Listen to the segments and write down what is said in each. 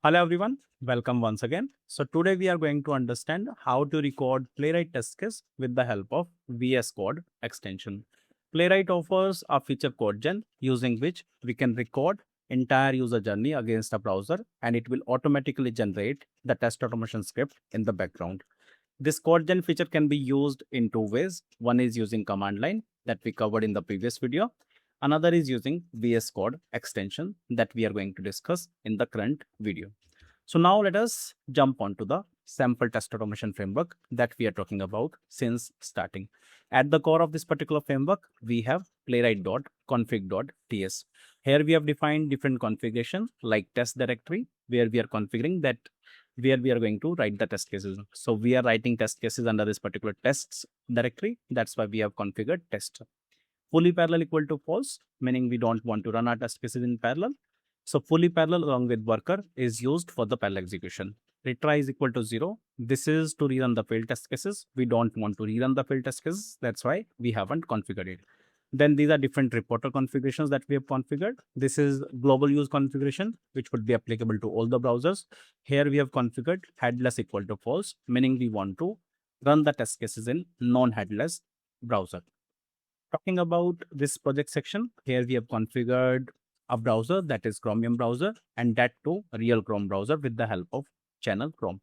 Hello everyone, welcome once again. So today we are going to understand how to record Playwright test case with the help of VS Code extension. Playwright offers a feature CodeGen using which we can record entire user journey against a browser and it will automatically generate the test automation script in the background. This CodeGen feature can be used in two ways. One is using command line that we covered in the previous video. Another is using VS Code extension that we are going to discuss in the current video. So now let us jump onto the sample test automation framework that we are talking about since starting. At the core of this particular framework, we have playwright.config.ts. Here we have defined different configuration like test directory, where we are configuring that where we are going to write the test cases. So we are writing test cases under this particular tests directory. That's why we have configured test. Fully parallel equal to false, meaning we don't want to run our test cases in parallel. So fully parallel along with worker is used for the parallel execution. Retry is equal to 0. This is to rerun the failed test cases. We don't want to rerun the failed test cases. That's why we haven't configured it. Then these are different reporter configurations that we have configured. This is global use configuration, which would be applicable to all the browsers. Here we have configured headless equal to false, meaning we want to run the test cases in non-headless browser. Talking about this project section, here we have configured a browser that is Chromium browser and that to real Chrome browser with the help of channel Chrome.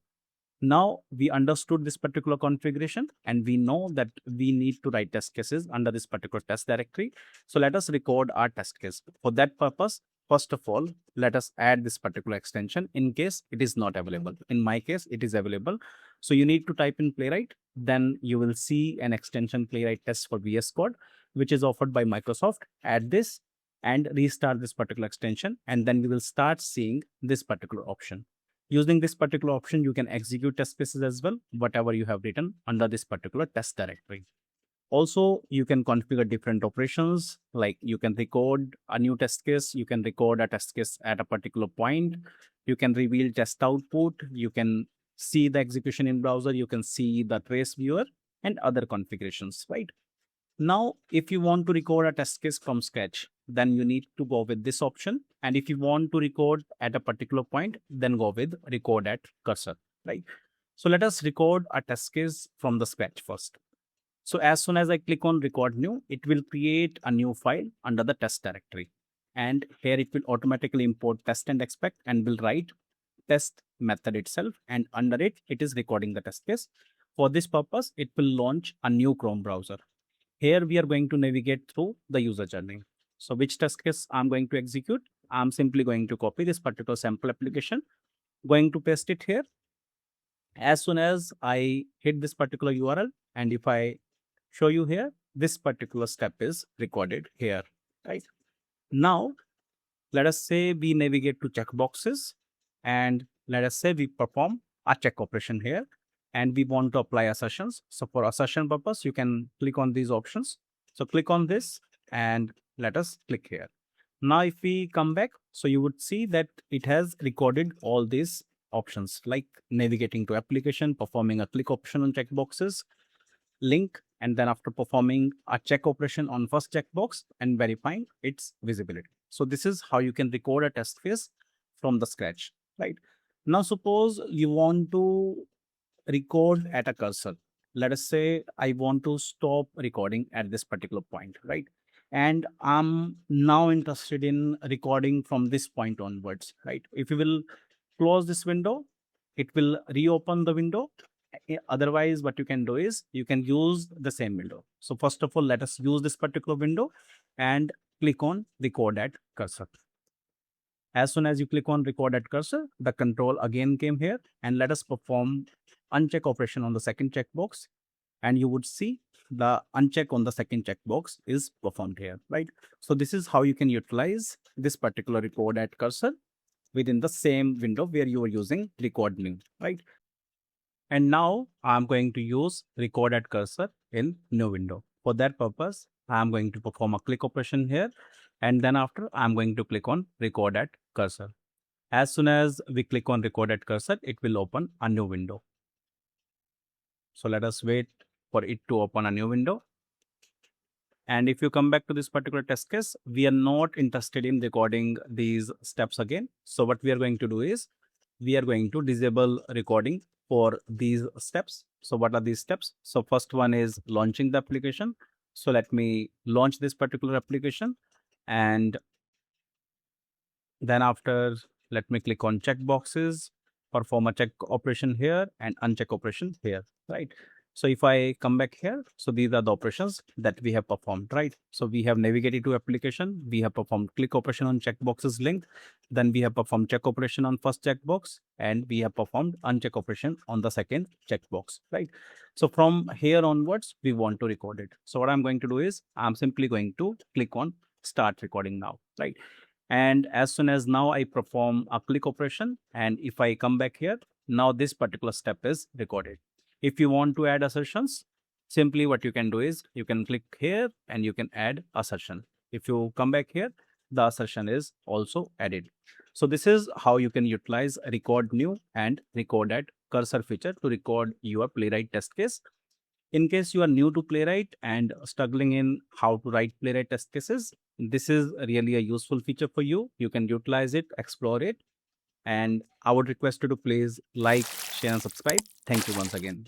Now we understood this particular configuration and we know that we need to write test cases under this particular test directory. So let us record our test case. For that purpose, first of all, let us add this particular extension in case it is not available. In my case, it is available. So you need to type in Playwright, then you will see an extension Playwright test for VS Code, which is offered by Microsoft. Add this and restart this particular extension, and then we will start seeing this particular option. Using this particular option, you can execute test cases as well, whatever you have written under this particular test directory. Also, you can configure different operations, like you can record a new test case, you can record a test case at a particular point, you can reveal test output, you can see the execution in browser, you can see the trace viewer and other configurations, right? Now, if you want to record a test case from scratch, then you need to go with this option. And if you want to record at a particular point, then go with record at cursor, right? So let us record a test case from the scratch first. So as soon as I click on record new, it will create a new file under the test directory. And here it will automatically import test and expect and will write test method itself. And under it, it is recording the test case. For this purpose, it will launch a new Chrome browser. Here we are going to navigate through the user journey. So which test case I'm going to execute? I'm simply going to copy this particular sample application, going to paste it here. As soon as I hit this particular URL, and if I show you here, this particular step is recorded here, right? Now, let us say we navigate to checkboxes and let us say we perform a check operation here and we want to apply assertions. So for assertion purpose, you can click on these options. So click on this and let us click here. Now, if we come back, so you would see that it has recorded all these options like navigating to application, performing a click option on checkboxes, link, and then after performing a check operation on first checkbox and verifying its visibility. So this is how you can record a test case from the scratch, right? Now, suppose you want to record at a cursor. Let us say I want to stop recording at this particular point, right? And I'm now interested in recording from this point onwards, right? If you will close this window, it will reopen the window. Otherwise, what you can do is you can use the same window. So first of all, let us use this particular window and click on record at cursor. As soon as you click on record at cursor, the control again came here and let us perform uncheck operation on the second checkbox. And you would see the uncheck on the second checkbox is performed here, right? So this is how you can utilize this particular record at cursor within the same window where you are using record new, right? And now I'm going to use record at cursor in new window. For that purpose, I'm going to perform a click operation here. And then after, I'm going to click on record at cursor. As soon as we click on record at cursor, it will open a new window. So let us wait for it to open a new window. And if you come back to this particular test case, we are not interested in recording these steps again. So what we are going to do is we are going to disable recording for these steps. So what are these steps? So first one is launching the application. So let me launch this particular application, and then after, let me click on check boxes, perform a check operation here and uncheck operation here, right? So if I come back here, so these are the operations that we have performed, right? So we have navigated to application, we have performed click operation on checkboxes link, then we have performed check operation on first checkbox, and we have performed uncheck operation on the second checkbox, right? So from here onwards, we want to record it. So what I'm going to do is I'm simply going to click on start recording now, right? And as soon as now I perform a click operation, and if I come back here, now this particular step is recorded. If you want to add assertions, simply what you can do is you can click here and you can add assertion. If you come back here, the assertion is also added. So this is how you can utilize record new and record add cursor feature to record your Playwright test case. In case you are new to Playwright and struggling in how to write Playwright test cases, this is really a useful feature for you. You can utilize it, explore it, and I would request you to please like, share, and subscribe. Thank you once again.